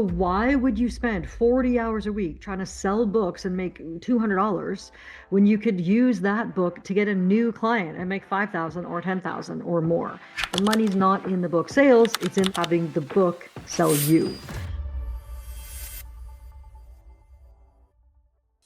Why would you spend 40 hours a week trying to sell books and make $200 when you could use that book to get a new client and make 5,000 or 10,000 or more? The money's not in the book sales, it's in having the book sell you.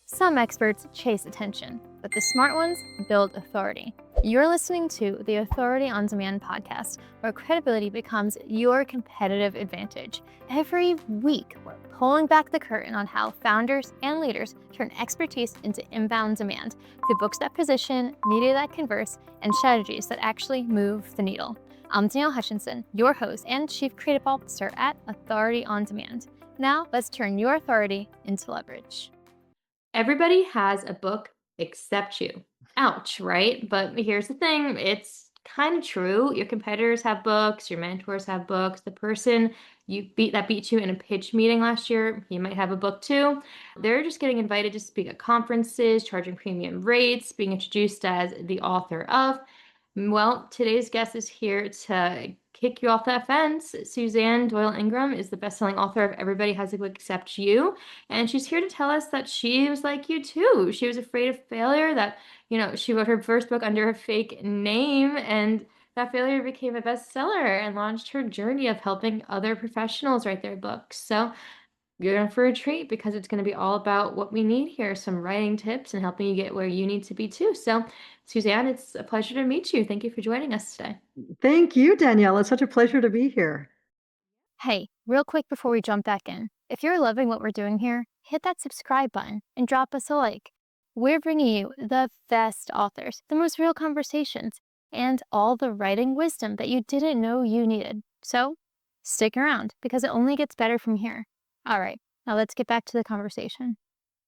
Some experts chase attention, but the smart ones build authority. You're listening to the Authority on Demand podcast, where credibility becomes your competitive advantage. Every week, we're pulling back the curtain on how founders and leaders turn expertise into inbound demand through books that position, media that converse, and strategies that actually move the needle. I'm Danielle Hutchinson, your host and Chief Creative Officer at Authority on Demand. Now, let's turn your authority into leverage. Everybody has a book except you. Ouch, right? But here's the thing, it's kind of true. Your competitors have books, your mentors have books. The person that beat you in a pitch meeting last year, he might have a book too. They're just getting invited to speak at conferences, charging premium rates, being introduced as the author of. Well, today's guest is here to kick you off that fence. Suzanne Doyle-Ingram is the best-selling author of Everybody Has a Book Except You, and she's here to tell us that she was like you too. She was afraid of failure, that, she wrote her first book under a fake name, and that failure became a bestseller and launched her journey of helping other professionals write their books. So you're in for a treat because it's going to be all about what we need here, some writing tips and helping you get where you need to be too. So, Suzanne, it's a pleasure to meet you. Thank you for joining us today. Thank you, Danielle. It's such a pleasure to be here. Hey, real quick before we jump back in, if you're loving what we're doing here, hit that subscribe button and drop us a like. We're bringing you the best authors, the most real conversations, and all the writing wisdom that you didn't know you needed. So stick around because it only gets better from here. All right, now let's get back to the conversation.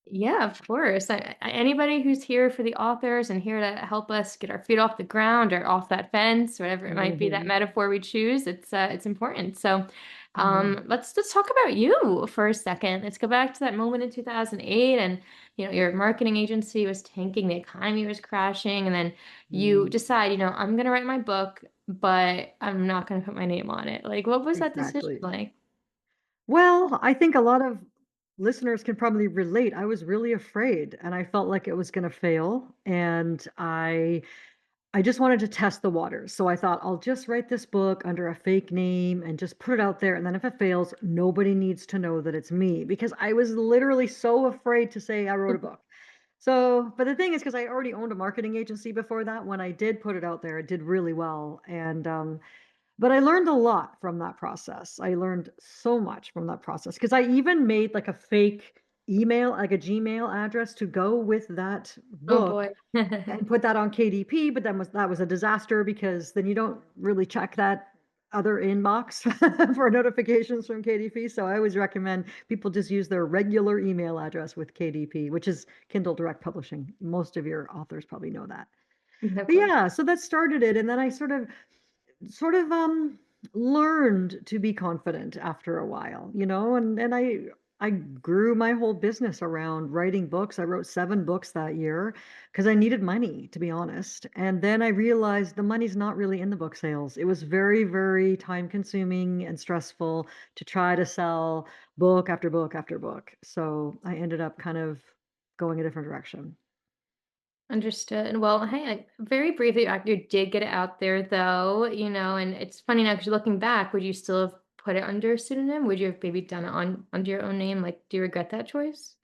Yeah, of course. Anybody who's here for the authors and here to help us get our feet off the ground or off that fence, whatever it might be, that metaphor we choose, it's important. So, let's talk about you for a second. Let's go back to that moment in 2008, and your marketing agency was tanking, the economy was crashing, and then you decide, I'm gonna write my book, but I'm not gonna put my name on it. Like, what was that decision Exactly. like? Well, I think a lot of listeners can probably relate. I was really afraid and I felt like it was going to fail. And I just wanted to test the waters. So I thought I'll just write this book under a fake name and just put it out there. And then if it fails, nobody needs to know that it's me because I was literally so afraid to say I wrote a book. So, but the thing is, because I already owned a marketing agency before that, when I did put it out there, it did really well. But I learned a lot from that process. I learned so much from that process because I even made like a fake email, like a Gmail address to go with that Oh book boy. and put that on KDP, but then that was a disaster because then you don't really check that other inbox for notifications from KDP. So I always recommend people just use their regular email address with KDP, which is Kindle Direct Publishing. Most of your authors probably know that. Of But course. yeah, so that started it. And then I sort of learned to be confident after a while, and I grew my whole business around writing books. I wrote 7 books that year because I needed money, to be honest. And then I realized the money's not really in the book sales. It was very, very time consuming and stressful to try to sell book after book after book. So I ended up kind of going a different direction. Understood. Well, hey, very briefly, you did get it out there though, and it's funny now because looking back, would you still have put it under a pseudonym? Would you have maybe done it under your own name? Like, do you regret that choice?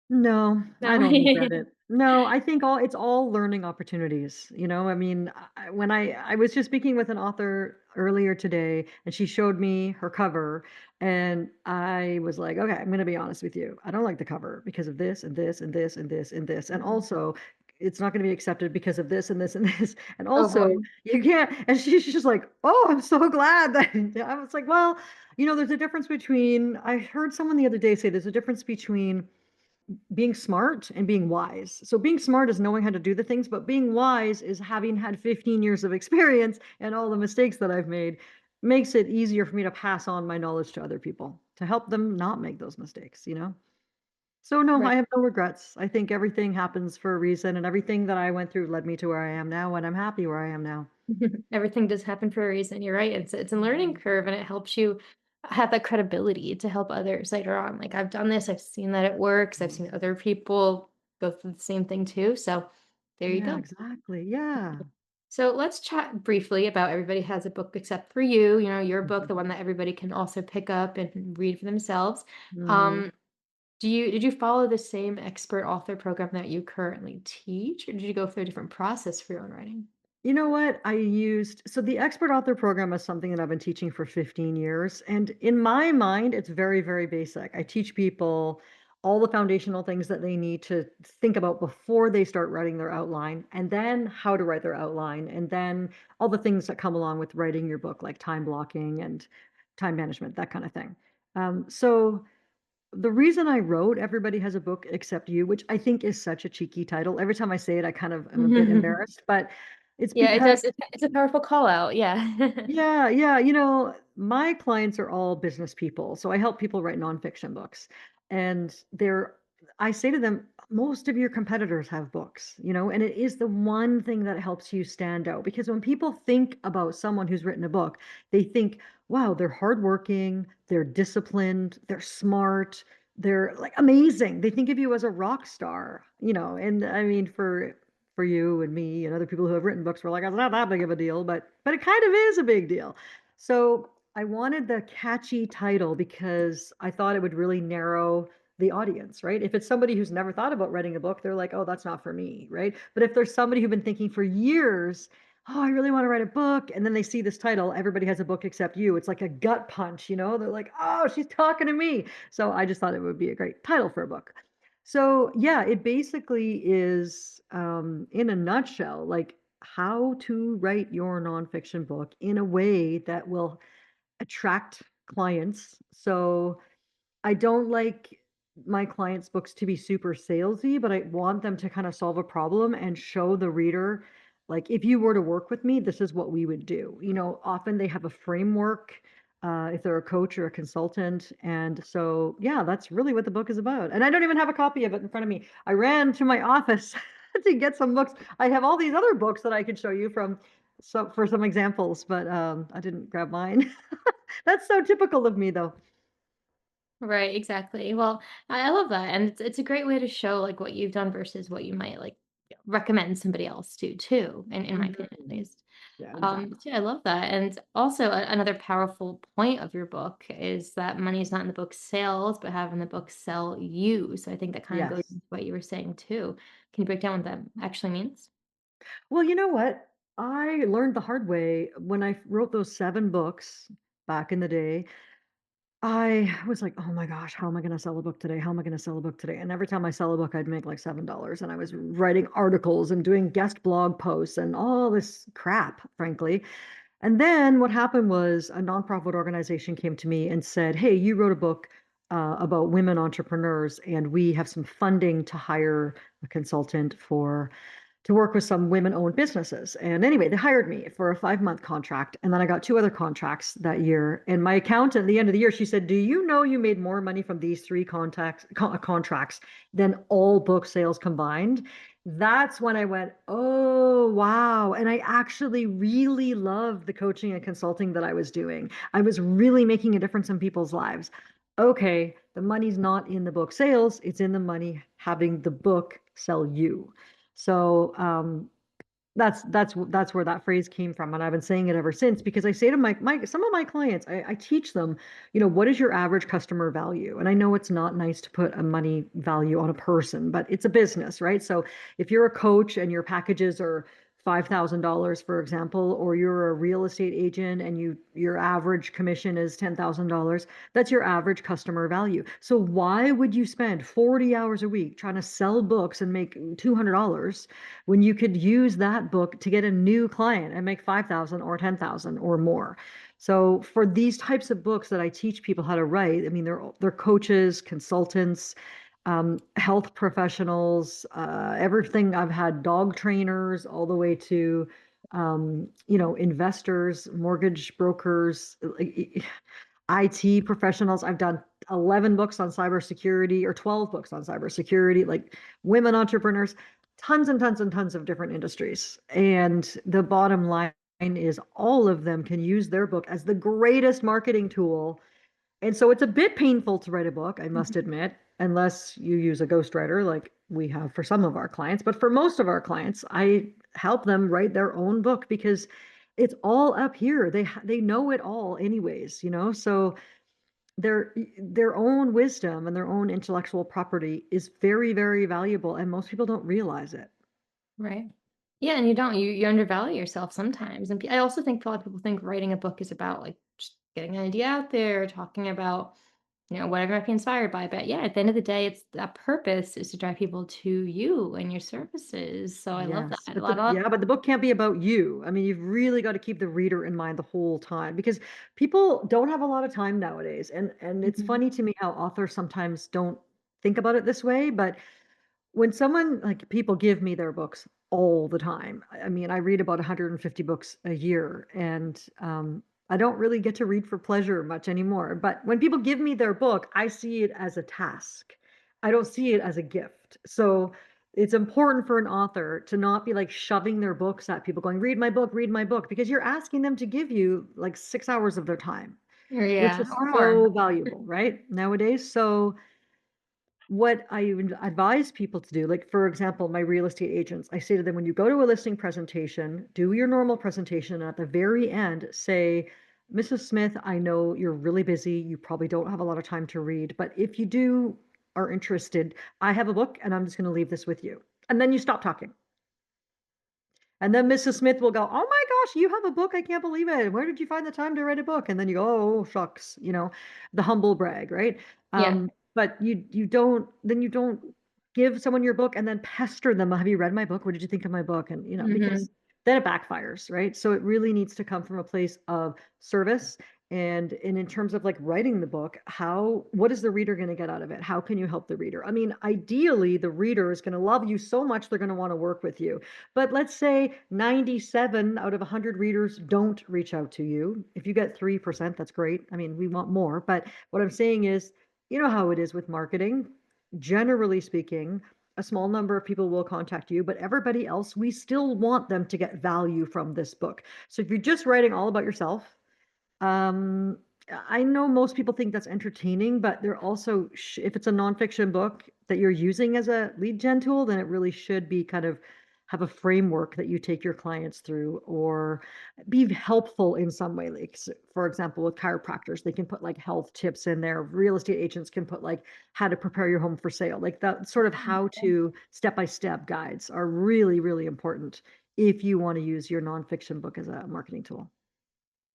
No, I No. don't regret it. No, I think it's all learning opportunities, I mean, when I was just speaking with an author earlier today, and she showed me her cover, and I was like, "Okay, I'm gonna be honest with you. I don't like the cover because of this and this and this and this and this, and Mhm. also it's not gonna be accepted because of this and this and this, and Oh also boy. you can't." And she's just like, "Oh, I'm so glad that." I was like, "Well, there's a difference between." I heard someone the other day say there's a difference between being smart and being wise. So being smart is knowing how to do the things, but being wise is having had 15 years of experience and all the mistakes that I've made makes it easier for me to pass on my knowledge to other people to help them not make those mistakes. So no, Right. I have no regrets. I think everything happens for a reason and everything that I went through led me to where I am now and I'm happy where I am now. Everything does happen for a reason. You're right. It's a learning curve and it helps you have that credibility to help others later on. Like, I've done this, I've seen that it works, I've seen other people go through the same thing too. So there you Yeah, go. exactly. Yeah. So let's chat briefly about Everybody Has a Book Except for You, your book, the Mhm. one that everybody can also pick up and read for themselves. Mhm. Um, did you follow the same expert author program that you currently teach, or did you go through a different process for your own writing? You know what? So the expert author program is something that I've been teaching for 15 years. And in my mind, it's very, very basic. I teach people all the foundational things that they need to think about before they start writing their outline, and then how to write their outline, and then all the things that come along with writing your book, like time blocking and time management, that kind of thing. So the reason I wrote Everybody Has a Book Except You, which I think is such a cheeky title, every time I say it, I kind of am a bit embarrassed, but it's Yeah, it because does. It's a powerful call out. Yeah. yeah, yeah. My clients are all business people. So I help people write nonfiction books. And I say to them, most of your competitors have books, and it is the one thing that helps you stand out. Because when people think about someone who's written a book, they think, wow, they're hardworking, they're disciplined, they're smart, they're like amazing. They think of you as a rock star, and I mean, for you and me and other people who have written books, we're like, it's not that big of a deal, but it kind of is a big deal. So I wanted the catchy title because I thought it would really narrow the audience, right? If it's somebody who's never thought about writing a book, they're like, oh, that's not for me, right? But if there's somebody who's been thinking for years, oh, I really want to write a book, and then they see this title, Everybody Has a Book Except You, it's like a gut punch, They're like, oh, she's talking to me. So I just thought it would be a great title for a book. So yeah, it basically is, in a nutshell, like how to write your nonfiction book in a way that will attract clients. So I don't like my clients' books to be super salesy, but I want them to kind of solve a problem and show the reader, like, if you were to work with me, this is what we would do. Often they have a framework, if they're a coach or a consultant. And so, yeah, that's really what the book is about. And I don't even have a copy of it in front of me. I ran to my office to get some books. I have all these other books that I could show you for some examples, but I didn't grab mine. That's so typical of me, though. Right, exactly. Well, I love that, and it's a great way to show like what you've done versus what you might like recommend somebody else to too. In my opinion, at Mhm. least. Yeah, exactly. So I love that, and also another powerful point of your book is that money is not in the book sales, but having the book sell you. So I think that kind of goes Yes. into what you were saying too. Can you break down what that actually means? Well, you know what? I learned the hard way when I wrote those 7 books back in the day. I was like, "Oh my gosh, how am I gonna sell a book today? How am I gonna sell a book today?" And every time I sell a book, I'd make like $7, and I was writing articles and doing guest blog posts and all this crap, frankly. And then what happened was a nonprofit organization came to me and said, "Hey, you wrote a book about women entrepreneurs, and we have some funding to hire a consultant to work with some women-owned businesses." And anyway, they hired me for a 5-month contract, and then I got 2 other contracts that year. And my accountant, at the end of the year, she said, "Do you know you made more money from these 3 contracts than all book sales combined?" That's when I went, "Oh, wow." And I actually really loved the coaching and consulting that I was doing. I was really making a difference in people's lives. Okay, the money's not in the book sales, it's in the money having the book sell you. So, that's where that phrase came from, and I've been saying it ever since because I say to my some of my clients, I teach them, what is your average customer value? And I know it's not nice to put a money value on a person, but it's a business, right? So if you're a coach and your packages are $5,000, for example, or you're a real estate agent and your average commission is $10,000, that's your average customer value. So why would you spend 40 hours a week trying to sell books and make $200 when you could use that book to get a new client and make 5,000 or 10,000 or more? So for these types of books that I teach people how to write, I mean, they're coaches, consultants, health professionals, everything. I've had dog trainers all the way to, investors, mortgage brokers, IT professionals. I've done 11 books on cybersecurity or 12 books on cybersecurity, like women entrepreneurs, tons and tons and tons of different industries. And the bottom line is all of them can use their book as the greatest marketing tool And so it's a bit painful to write a book, I must admit, unless you use a ghostwriter like we have for some of our clients. But for most of our clients, I help them write their own book because it's all up here. They know it all anyways, you know? So their own wisdom and their own intellectual property is very, very valuable, and most people don't realize it. Right. Yeah, and you don't. You undervalue yourself sometimes, and I also think a lot of people think writing a book is about like just getting an idea out there, talking about whatever I might be inspired by. But yeah, at the end of the day, it's that purpose is to drive people to you and your services. So I love Yes, that but the book can't be about you. I mean, you've really got to keep the reader in mind the whole time because people don't have a lot of time nowadays. And it's Mhm. funny to me how authors sometimes don't think about it this way, but when someone like people give me their books all the time. I mean, I read about 150 books a year, and I don't really get to read for pleasure much anymore. But when people give me their book, I see it as a task. I don't see it as a gift. So it's important for an author to not be like shoving their books at people, going, read my book, because you're asking them to give you like 6 hours of their time, Or which yeah, is or more. so valuable, right? Nowadays. So what I would advise people to do, like for example, my real estate agents, I say to them, when you go to a listing presentation, do your normal presentation. And at the very end, say, Mrs. Smith, I know you're really busy. You probably don't have a lot of time to read, but if you do are interested, I have a book and I'm just going to leave this with you. And then you stop talking. And then Mrs. Smith will go, "Oh my gosh, you have a book. I can't believe it. Where did you find the time to write a book?" And then you go, "Oh, shucks," the humble brag, right? Yeah. But you don't give someone your book and then pester them. Have you read my book? What did you think of my book? And Hmm. because then it backfires, right? So it really needs to come from a place of service. And in terms of like writing the book, what is the reader going to get out of it? How can you help the reader? I mean, ideally, the reader is going to love you so much they're going to want to work with you. But let's say 97 out of 100 readers don't reach out to you. If you get 3%, that's great. I mean, we want more. But what I'm saying is, you know how it is with marketing. Generally speaking, a small number of people will contact you, but everybody else, we still want them to get value from this book. So if you're just writing all about yourself, um, I know most people think that's entertaining, but they're also, if it's a nonfiction book that you're using as a lead gen tool, then it really should be kind of have a framework that you take your clients through or be helpful in some way. Like, for example, with chiropractors, they can put like health tips in there. Real estate agents can put like how to prepare your home for sale. Like that sort of how to step by step guides are really, really important if you want to use your nonfiction book as a marketing tool.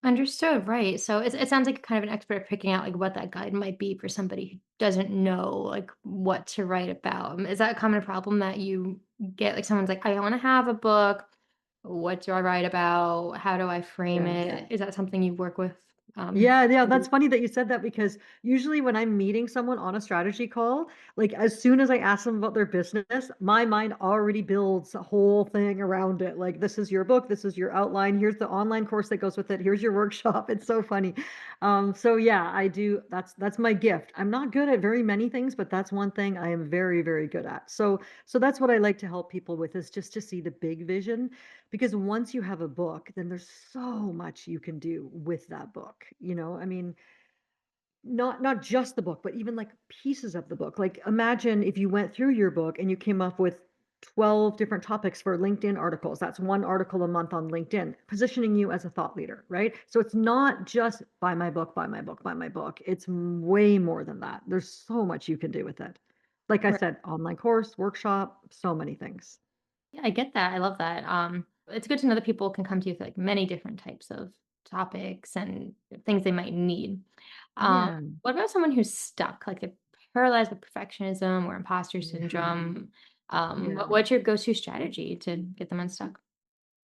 Understood, right. So it sounds like you're kind of an expert at picking out like what that guide might be for somebody who doesn't know like what to write about. Is that a common problem that you get? Like someone's like, I want to have a book. What do I write about? How do I frame Yes. it? Is that something you work with? Yeah, yeah, Mhm. that's funny that you said that because usually when I'm meeting someone on a strategy call, like as soon as I ask them about their business, my mind already builds a whole thing around it. Like, this is your book, this is your outline, here's the online course that goes with it, here's your workshop. It's so funny. So yeah, I do. That's my gift. I'm not good at very many things, but that's one thing I am very, very good at. So that's what I like to help people with is just to see the big vision because once you have a book, then there's so much you can do with that book. I mean, not just the book, but even like pieces of the book. Like imagine if you went through your book and you came up with 12 different topics for LinkedIn articles. That's one article a month on LinkedIn, positioning you as a thought leader, right? So it's not just buy my book, buy my book, buy my book. It's way more than that. There's so much you can do with it. Like I Right. said, online course, workshop, so many things. Yeah, I get that. I love that. It's good to know that people can come to you with like many different types of topics and things they might need. Yeah. What about someone who's stuck, like they're paralyzed with perfectionism or imposter Mhm. syndrome? Yeah. What's your go-to strategy to get them unstuck?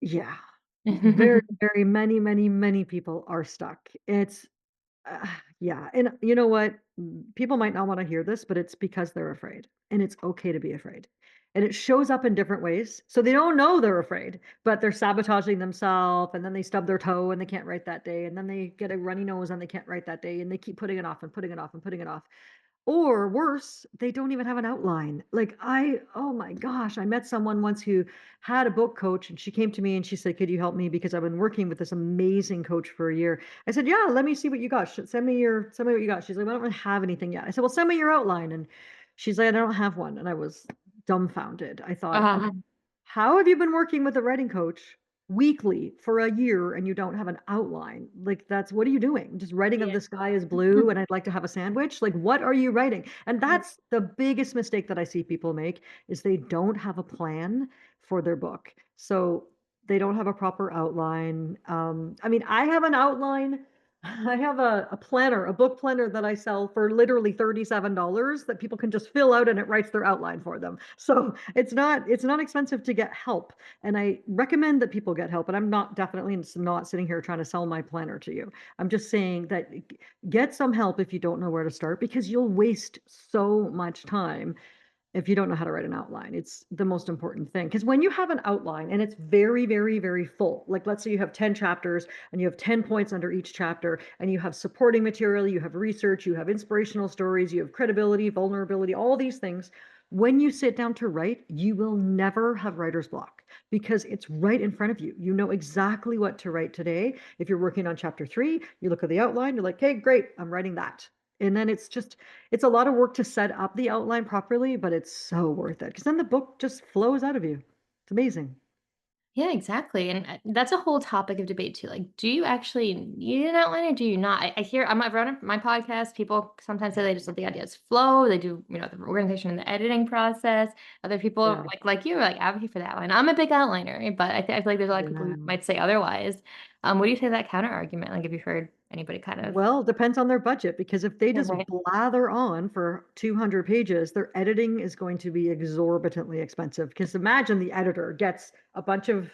Yeah. Very, very many, many, many people are stuck. Uh, yeah, and you know what? People might not wanna hear this, but it's because they're afraid, and it's okay to be afraid. And it shows up in different ways. So they don't know they're afraid, but they're sabotaging themselves, and then they stub their toe and they can't write that day, and then they get a runny nose and they can't write that day, and they keep putting it off and putting it off and putting it off. Or worse, they don't even have an outline. Like oh my gosh, I met someone once who had a book coach and she came to me and she said, "Could you help me? Because I've been working with this amazing coach for a year." I said, "Yeah, let me see what you got. Send me what you got." She's like, "Well, I don't really have anything yet." I said, "Well, send me your outline." And she's like, "I don't have one." And I was dumbfounded. I thought, Uh, okay, how have you been working with a writing coach weekly for a year and you don't have an outline? Like, that's what are you doing? Just writing of yeah. the sky is blue and I'd like to have a sandwich? Like, what are you writing? And that's the biggest mistake that I see people make is they don't have a plan for their book. So they don't have a proper outline. I mean, I have an outline. I have a planner, a book planner that I sell for literally $37 that people can just fill out and it writes their outline for them. So it's not expensive to get help. And I recommend that people get help. And I'm not definitely not sitting here trying to sell my planner to you. I'm just saying that get some help if you don't know where to start because you'll waste so much time if you don't know how to write an outline. It's the most important thing. Because when you have an outline and it's very, very, very full, like let's say you have 10 chapters and you have 10 points under each chapter, and you have supporting material, you have research, you have inspirational stories, you have credibility, vulnerability, all these things. When you sit down to write, you will never have writer's block because it's right in front of you. You know exactly what to write today. If you're working on chapter 3, you look at the outline, you're like, "Hey, great, I'm writing that." And then it's a lot of work to set up the outline properly, but it's so worth it because then the book just flows out of you. It's amazing. Yeah, exactly. And that's a whole topic of debate too. Like, do you actually need an outline or do you not? I hear I'm around my podcast. People sometimes say they just let the ideas flow. They do, the organization and the editing process. Other people Yeah. like you, like advocate for the outline. I'm a big outliner, but I feel like there's a lot of people who Yeah. might say otherwise. What do you say to that counter argument? Like, have you heard anybody kind of? Well, depends on their budget because if they Yeah, just right. blather on for 200 pages, their editing is going to be exorbitantly expensive. Because imagine the editor gets a bunch of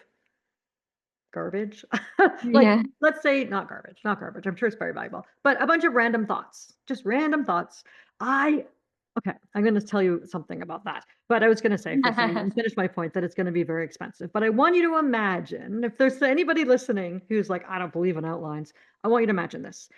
garbage. Like, Yeah. let's say not garbage. I'm sure it's very valuable, but a bunch of random thoughts, just random thoughts. I, okay, I'm going to tell you something about that. But I was going to say first, let me finish my point that it's going to be very expensive. But I want you to imagine if there's anybody listening who's like, "I don't believe in outlines." I want you to imagine this.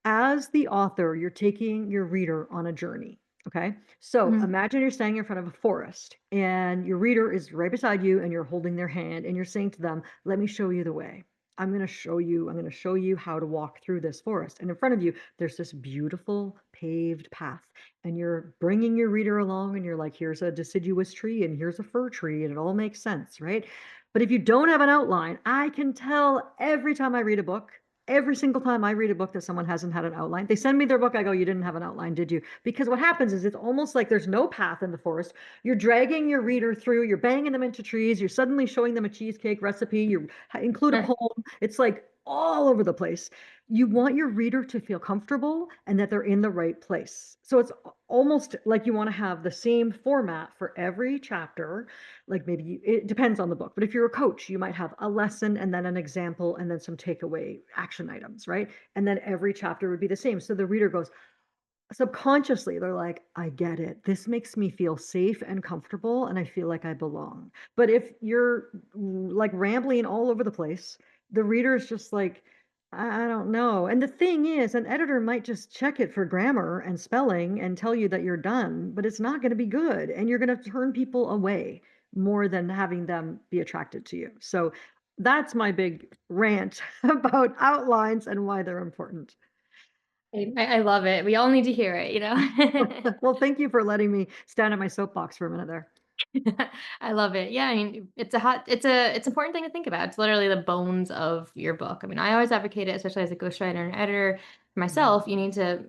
As the author, you're taking your reader on a journey. Okay. So Mhm. imagine you're standing in front of a forest and your reader is right beside you and you're holding their hand and you're saying to them, "Let me show you the way. I'm going to show you how to walk through this forest." And in front of you, there's this beautiful paved path. And you're bringing your reader along and you're like, "Here's a deciduous tree and here's a fir tree." And it all makes sense, right? But if you don't have an outline, I can tell every time I read a book, every single time I read a book that someone hasn't had an outline, they send me their book. I go, "You didn't have an outline, did you?" Because what happens is it's almost like there's no path in the forest. You're dragging your reader through, you're banging them into trees, you're suddenly showing them a cheesecake recipe, you include a poem. It's like all over the place. You want your reader to feel comfortable and that they're in the right place. So it's almost like you want to have the same format for every chapter. Like maybe it depends on the book, but if you're a coach, you might have a lesson and then an example and then some takeaway action items, right? And then every chapter would be the same. So the reader goes, subconsciously, they're like, "I get it. This makes me feel safe and comfortable, and I feel like I belong." But if you're like rambling all over the place, the reader is just like, I don't know." And the thing is, an editor might just check it for grammar and spelling and tell you that you're done, but it's not going to be good. And you're going to turn people away more than having them be attracted to you. So that's my big rant about outlines and why they're important. I love it. We all need to hear it, Well, thank you for letting me stand on my soapbox for a minute there. I love it. Yeah, I mean, it's an important thing to think about. It's literally the bones of your book. I mean, I always advocate it, especially as a ghostwriter and editor. For Mhm. myself, you need to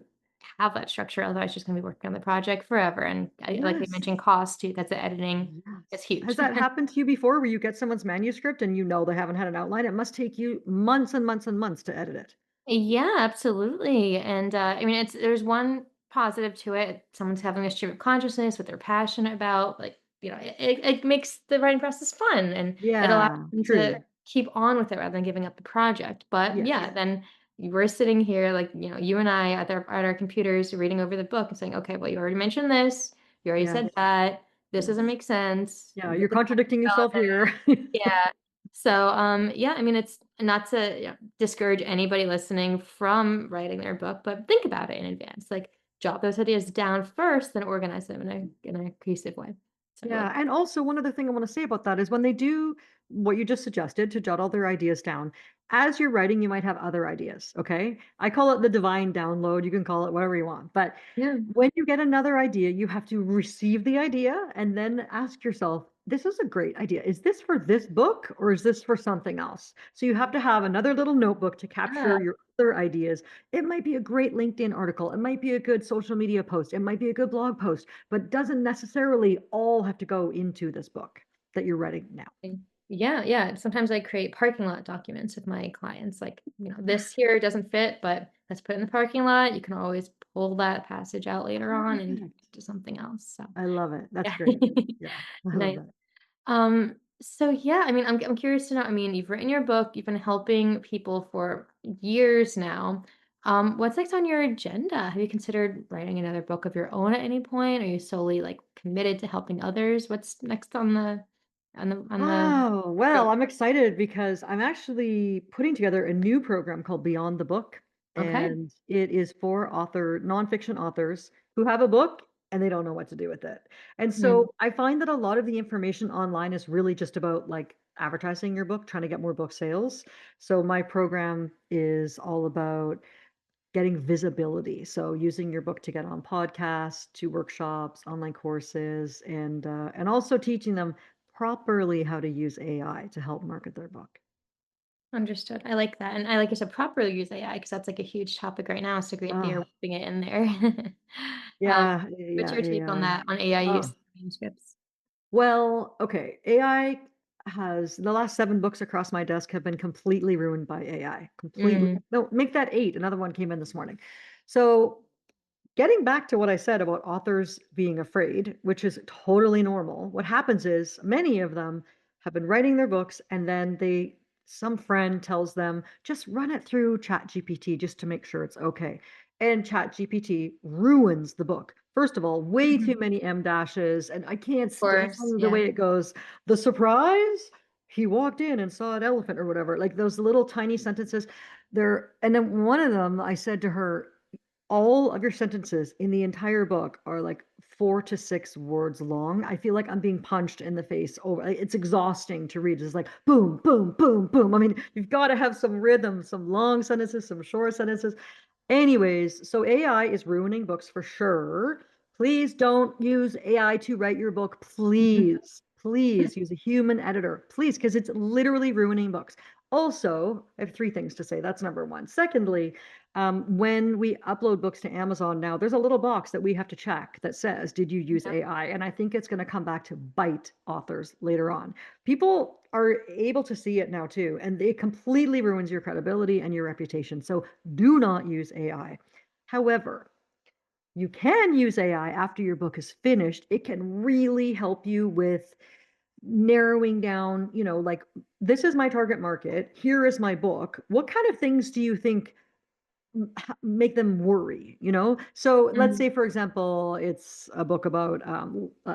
have that structure, otherwise you're just gonna be working on the project forever. And like you Yes, mentioned, cost too, that's the editing is yes. Has huge. that happened to you before where you get someone's manuscript and you know they haven't had an outline? It must take you months and months and months to edit it. Yeah, absolutely. And I mean, there's one positive to it. Someone's having a stream of consciousness, what they're passionate about. Like, it makes the writing process fun and it allows Yeah, them to true. keep on with it rather than giving up the project. But yeah, Yes, then we're sitting here, like, you and I at our computers reading over the book and saying, okay, well, you already mentioned this, you already yes, said that, this doesn't yes. make sense. Yeah, This you're is contradicting yourself relevant. here. Yeah. So, yeah, I mean, it's not to discourage anybody listening from writing their book, but think about it in advance. Like, jot those ideas down first, then organize them in a cohesive way. So I love Yeah, and also one other thing I wanna say about that is when they do what you just suggested to jot all their ideas down, as you're writing, you might have other ideas, okay? I call it the divine download, you can call it whatever you want, but yeah. when you get another idea, you have to receive the idea and then ask yourself, "This is a great idea. Is this for this book or is this for something else?" So you have to have another little notebook to Yeah. capture your other ideas. It might be a great LinkedIn article, it might be a good social media post, it might be a good blog post, but doesn't necessarily all have to go into this book that you're writing now. Yeah, yeah. Sometimes I create parking lot documents with my clients. Like, this here doesn't fit, but let's put it in the parking lot. You can always pull that passage out later on and Perfect. do something else. So, I love it. That's yeah. great. Yeah, I love Nice. that. So yeah, I mean, I'm curious to know. I mean, you've written your book, you've been helping people for years now. What's next on your agenda? Have you considered writing another book of your own at any point? Are you solely like committed to helping others? What's next on the Oh, well, I'm excited because I'm actually putting together a new program called Beyond the Book, Okay. and it is for nonfiction authors who have a book and they don't know what to do with it. And Mm, so I find that a lot of the information online is really just about like advertising your book, trying to get more book sales. So my program is all about getting visibility. So using your book to get on podcasts, to workshops, online courses, and also teaching them properly how to use AI to help market their book. understood. I like that. And I like you said properly use AI because that's like a huge topic right now. So great that you're Ah, whipping it in there. um, yeah, what's yeah, your take on AI. that, on AI use Oh, in manuscripts? well, okay. AI has the last 7 books across my desk have been completely ruined by AI. Completely. Mm, No, make that 8. Another one came in this morning. So getting back to what I said about authors being afraid, which is totally normal, what happens is many of them have been writing their books and then some friend tells them, just run it through ChatGPT just to make sure it's okay. And ChatGPT ruins the book. First of all, way too of many M dashes, and I can't course. stand the Yeah. way it goes. The surprise, he walked in and saw an elephant or whatever. Like those little tiny sentences. And then one of them, I said to her, all of your sentences in the entire book are like 4 to 6 words long. I feel like I'm being punched in the face over it's exhausting to read. It's like boom, boom, boom, boom. I mean, you've got to have some rhythm, some long sentences, some short sentences. Anyways, so AI is ruining books for sure. Please don't use AI to write your book. Please, please use a human editor. Please, because it's literally ruining books. Also, I have 3 things to say. That's number one. Secondly, when we upload books to Amazon now, there's a little box that we have to check that says, "Did you use Yeah, AI?" And I think it's going to come back to bite authors later on. People are able to see it now too, and it completely ruins your credibility and your reputation. So do not use AI. However, you can use AI after your book is finished. It can really help you with narrowing down, like, this is my target market. Here is my book. What kind of things do you think make them worry, so let's mhm, say for example it's a book about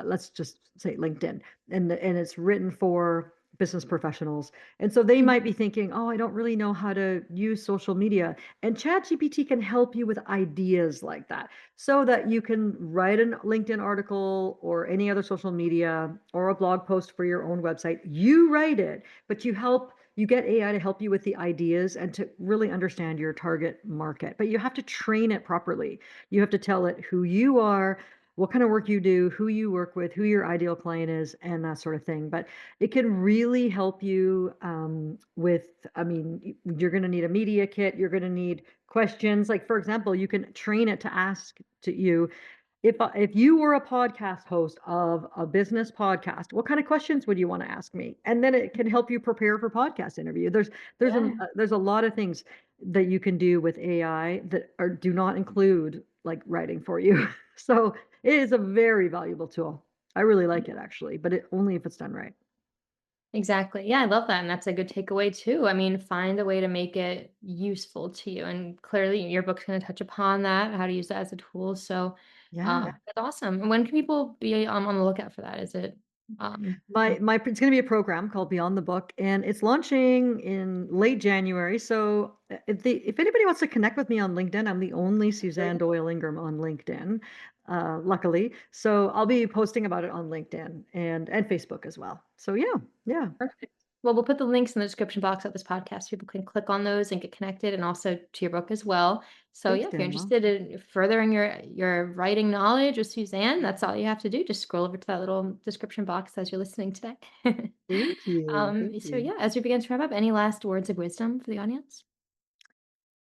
let's just say LinkedIn, and it's written for business professionals, and so they mhm. might be thinking, oh, I don't really know how to use social media, and ChatGPT can help you with ideas like that so that you can write a LinkedIn article or any other social media or a blog post for your own website. You write it, but you get AI to help you with the ideas and to really understand your target market. But you have to train it properly. You have to tell it who you are, what kind of work you do, who you work with, who your ideal client is, and that sort of thing. But it can really help you I mean, you're going to need a media kit. You're going to need questions. Like, for example, you can train it to ask to you, if you were a podcast host of a business podcast, what kind of questions would you want to ask me? And then it can help you prepare for podcast interview. Yeah. There's a lot of things that you can do with AI that do not include like writing for you. So it is a very valuable tool. I really like it actually, but only if it's done right. Exactly. Yeah, I love that. And that's a good takeaway too. I mean, find a way to make it useful to you. And clearly your book's going to touch upon that, how to use that as a tool. So Yeah. that's awesome. And when can people be on the lookout for that? Is it? Yeah. My it's gonna be a program called Beyond the Book, and it's launching in late January, so, if anybody wants to connect with me on LinkedIn, I'm the only Suzanne Doyle-Ingram on LinkedIn, luckily, so I'll be posting about it on LinkedIn and Facebook as well. So yeah, yeah. Perfect. Well, we'll put the links in the description box of this podcast. People can click on those and get connected, and also to your book as well. So, Thanks, yeah, if you're Danielle. interested in furthering your writing knowledge with Suzanne, that's all you have to do. Just scroll over to that little description box as you're listening today. Thank So, you. yeah, as we begin to wrap up, any last words of wisdom for the audience?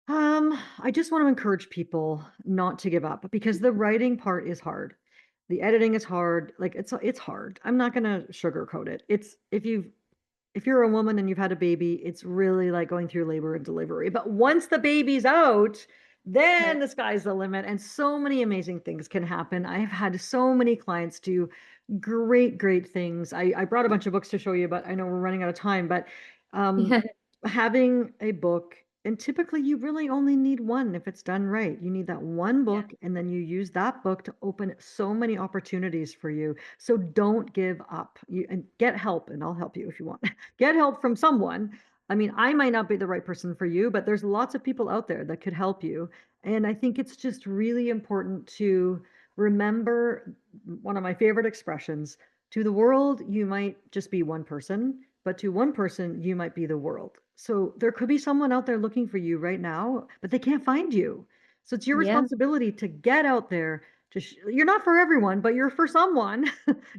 I just want to encourage people not to give up because the writing part is hard. The editing is hard. Like it's hard. I'm not gonna sugarcoat it. It's if you're a woman and you've had a baby, it's really like going through labor and delivery. But once the baby's out, then Right. the sky's the limit, and so many amazing things can happen. I've had so many clients do great things. I brought a bunch of books to show you, but I know we're running out of time. But um, Yeah. having a book, and typically you really only need one if it's done right. You need that one Yeah. book, and then you use that book to open so many opportunities for you. So don't give up. You and get help, and I'll help you if you want. Get help from someone. I mean, I might not be the right person for you, but there's lots of people out there that could help you. And I think it's just really important to remember one of my favorite expressions: to the world, you might just be one person, but to one person, you might be the world. So there could be someone out there looking for you right now, but they can't find you. So it's your Yeah. responsibility to get out there. You're not for everyone, but you're for someone.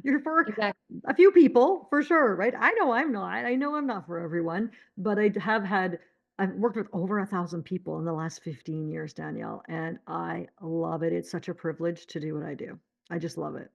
You're for Exactly. a few people for sure, right? I know I'm not. I know I'm not for everyone, but I've worked with over 1,000 people in the last 15 years, Danielle, and I love it. It's such a privilege to do what I do. I just love it.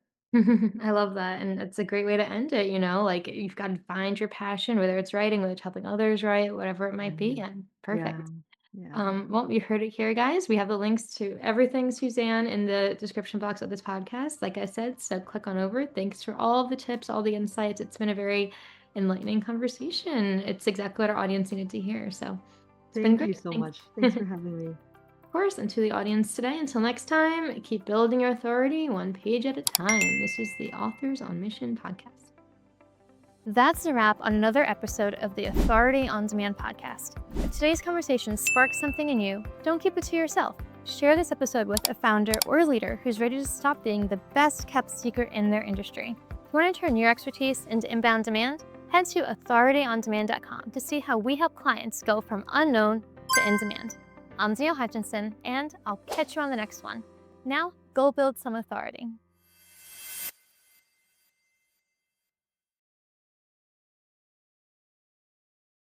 I love that, and it's a great way to end it, like, you've gotta find your passion, whether it's writing, whether it's helping others write, whatever it might be, Mhm. and Yeah. perfect. Yeah. Well, you heard it here, guys. We have the links to everything Suzanne in the description box of this podcast, like I said, so click on over. Thanks for all of the tips, all the insights. It's been a very enlightening conversation. It's exactly what our audience needed to hear, so it's been Thank you great. so Thanks. much. Thanks for having me. Of course, and to the audience today, until next time, keep building your authority one page at a time. This is the Authors on Mission podcast. That's a wrap on another episode of the Authority on Demand podcast. If today's conversation sparked something in you, don't keep it to yourself. Share this episode with a founder or leader who's ready to stop being the best kept secret in their industry. If you want to turn your expertise into inbound demand, head to authorityondemand.com to see how we help clients go from unknown to in demand. I'm Danielle Hutchinson, and I'll catch you on the next one. Now, go build some authority.